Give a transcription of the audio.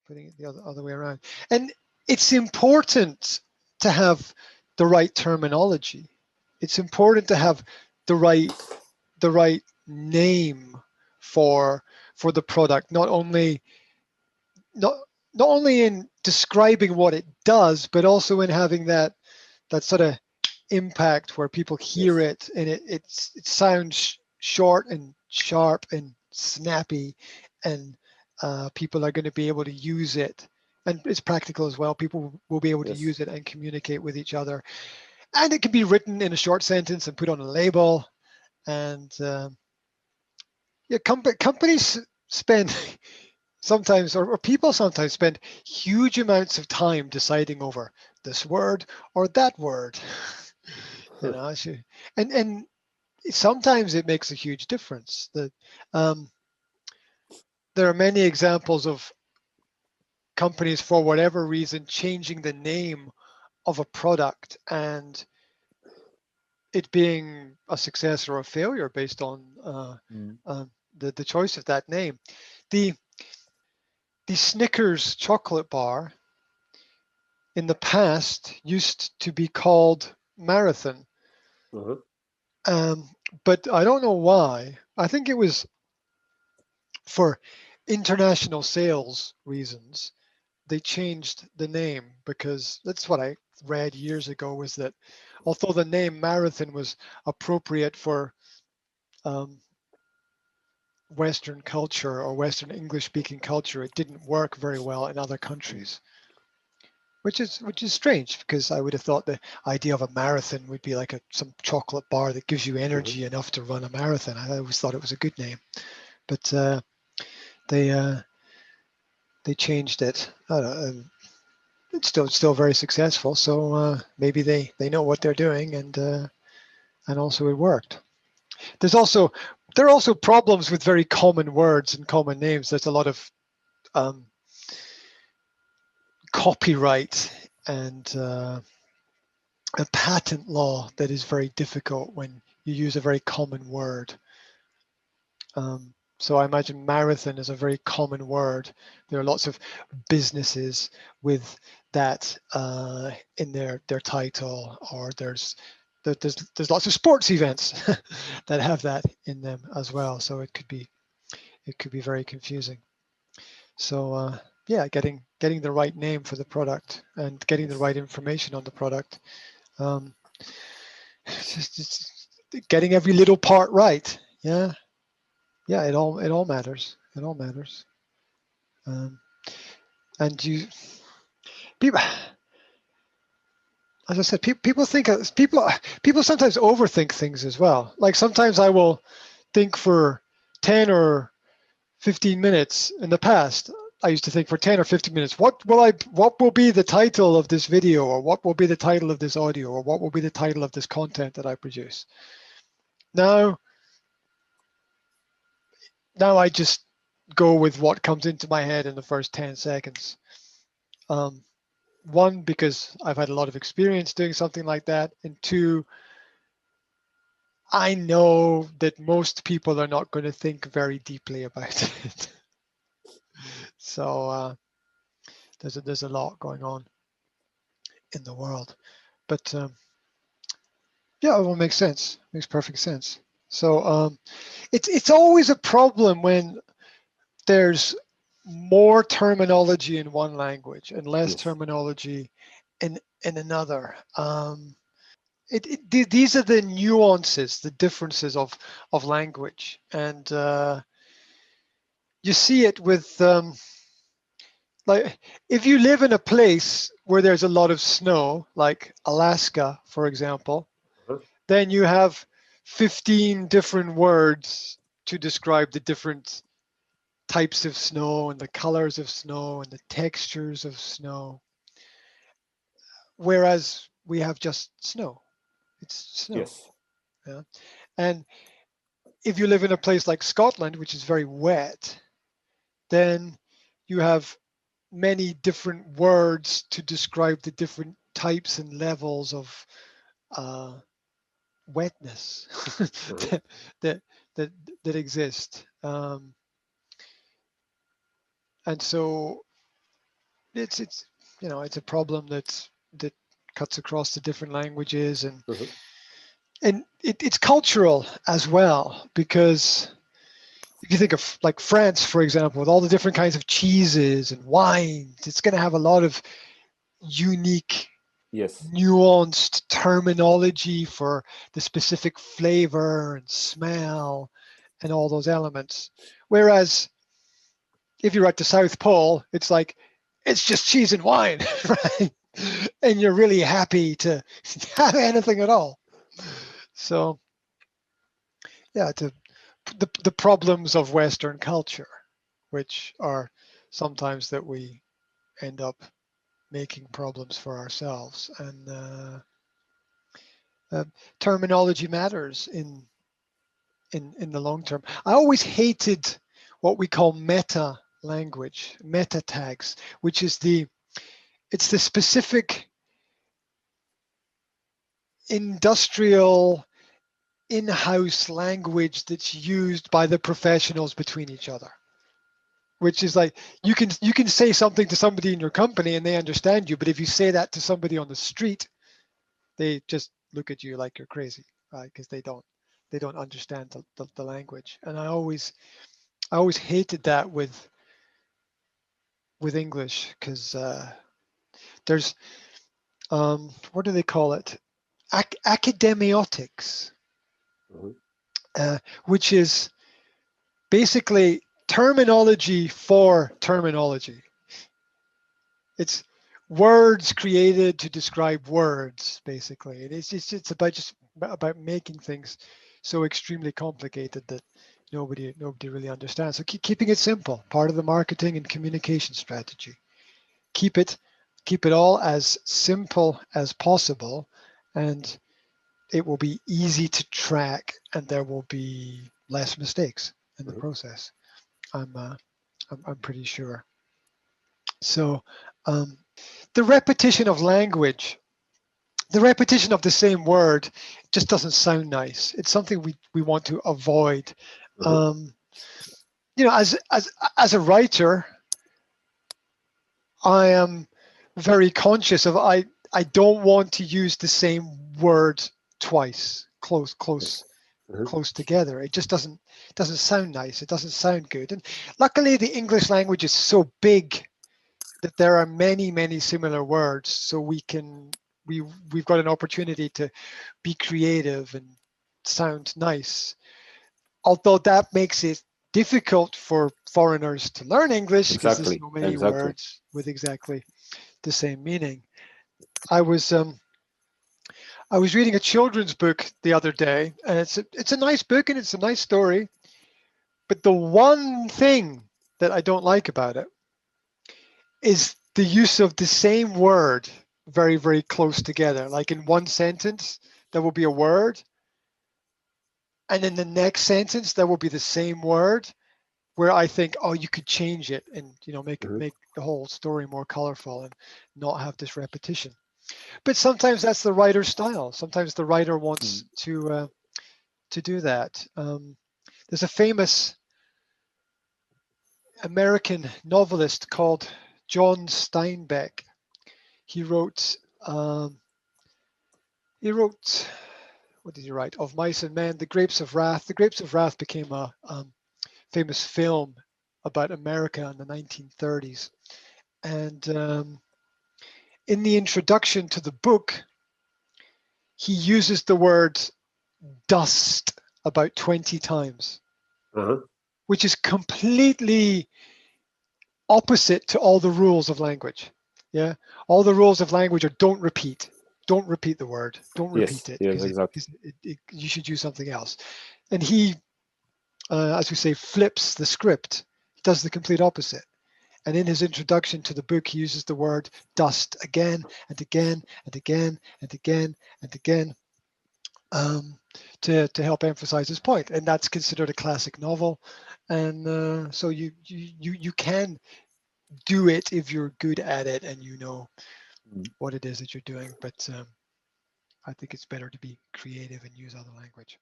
putting it the other way around. And it's important to have the right terminology. It's important to have the right name for the product, not only in describing what it does, but also in having that sort of impact where people hear it and it sounds short and sharp and snappy, and people are going to be able to use it, and it's practical as well. People will be able to use it and communicate with each other, and it can be written in a short sentence and put on a label. And yeah, companies spend sometimes, or people sometimes spend huge amounts of time deciding over this word or that word. You know, and sometimes it makes a huge difference. That there are many examples of companies, for whatever reason, changing the name of a product and it being a success or a failure based on the choice of that name. The Snickers chocolate bar in the past used to be called Marathon. But I don't know why. I think it was for international sales reasons. They changed the name, because that's what I read years ago, was that although the name Marathon was appropriate for Western culture or Western English speaking culture, it didn't work very well in other countries. Which is strange, because I would have thought the idea of a marathon would be like some chocolate bar that gives you energy enough to run a marathon. I always thought it was a good name, but they changed it. It's still very successful. So maybe they know what they're doing, and also it worked. There are also problems with very common words and common names. There's a lot of copyright and a patent law that is very difficult when you use a very common word. So I imagine marathon is a very common word. There are lots of businesses with that in their title, or there's lots of sports events that have that in them as well. So it could be very confusing. So yeah, getting the right name for the product and getting the right information on the product. Just getting every little part right. Yeah, it all matters. It all matters. And people, as I said, people sometimes overthink things as well. Like sometimes I will think for 10 or 15 minutes. In the past, I used to think for 10 or 15 minutes, what will be the title of this video, or what will be the title of this audio, or what will be the title of this content that I produce? Now I just go with what comes into my head in the first 10 seconds. One, because I've had a lot of experience doing something like that, and two, I know that most people are not going to think very deeply about it. So there's a lot going on in the world, but yeah, it will make sense. Makes perfect sense. So it's always a problem when there's more terminology in one language and less terminology in another. These are the nuances, the differences of language, and you see it with like if you live in a place where there's a lot of snow, like Alaska, for example, then you have 15 different words to describe the different types of snow and the colors of snow and the textures of snow. Whereas we have just snow. It's snow. Yes. Yeah. And if you live in a place like Scotland, which is very wet, then you have many different words to describe the different types and levels of wetness that exist. And so it's it's a problem that cuts across the different languages, and it's cultural as well, because if you think of like France, for example, with all the different kinds of cheeses and wines, it's going to have a lot of unique, Yes. nuanced terminology for the specific flavor and smell and all those elements. Whereas if you're at the South Pole, it's like, it's just cheese and wine, right? And you're really happy to have anything at all. So yeah, the problems of Western culture, which are sometimes that we end up making problems for ourselves. And terminology matters in the long term. I always hated what we call meta language, meta tags, which is it's the specific industrial in-house language that's used by the professionals between each other. Which is like, you can say something to somebody in your company and they understand you, but if you say that to somebody on the street, they just look at you like you're crazy, right? Because they don't understand the language. And I always hated that with English, because there's what do they call it? Academiotics, which is basically terminology for terminology. It's words created to describe words, basically. It's about making things so extremely complicated that nobody really understands. So keeping it simple, part of the marketing and communication strategy. Keep it all as simple as possible, and it will be easy to track, and there will be less mistakes in the process. I'm pretty sure. So the repetition of language, the repetition of the same word, just doesn't sound nice. It's something we want to avoid. As a writer, I am very conscious of I don't want to use the same word twice, close together. It just doesn't sound nice. It doesn't sound good. And luckily, the English language is so big that there are many similar words. So we've got an opportunity to be creative and sound nice. Although that makes it difficult for foreigners to learn English, because there's so many words with exactly the same meaning. I was reading a children's book the other day, and it's a nice book and it's a nice story. But the one thing that I don't like about it is the use of the same word very close together. Like in one sentence, there will be a word, and in the next sentence, there will be the same word, where I think, oh, you could change it and make the whole story more colorful and not have this repetition. But sometimes that's the writer's style. Sometimes the writer wants to do that. There's a famous American novelist called John Steinbeck. He wrote, what did he write? Of Mice and Men, The Grapes of Wrath. The Grapes of Wrath became a famous film about America in the 1930s. And in the introduction to the book, he uses the word dust about 20 times, which is completely opposite to all the rules of language. Yeah, all the rules of language are don't repeat the word, don't repeat it, because you should use something else. And he, as we say, flips the script, does the complete opposite. And in his introduction to the book, he uses the word dust again and again and again and again and again to help emphasize his point. And that's considered a classic novel. And so you can do it if you're good at it and you know what it is that you're doing. But I think it's better to be creative and use other language.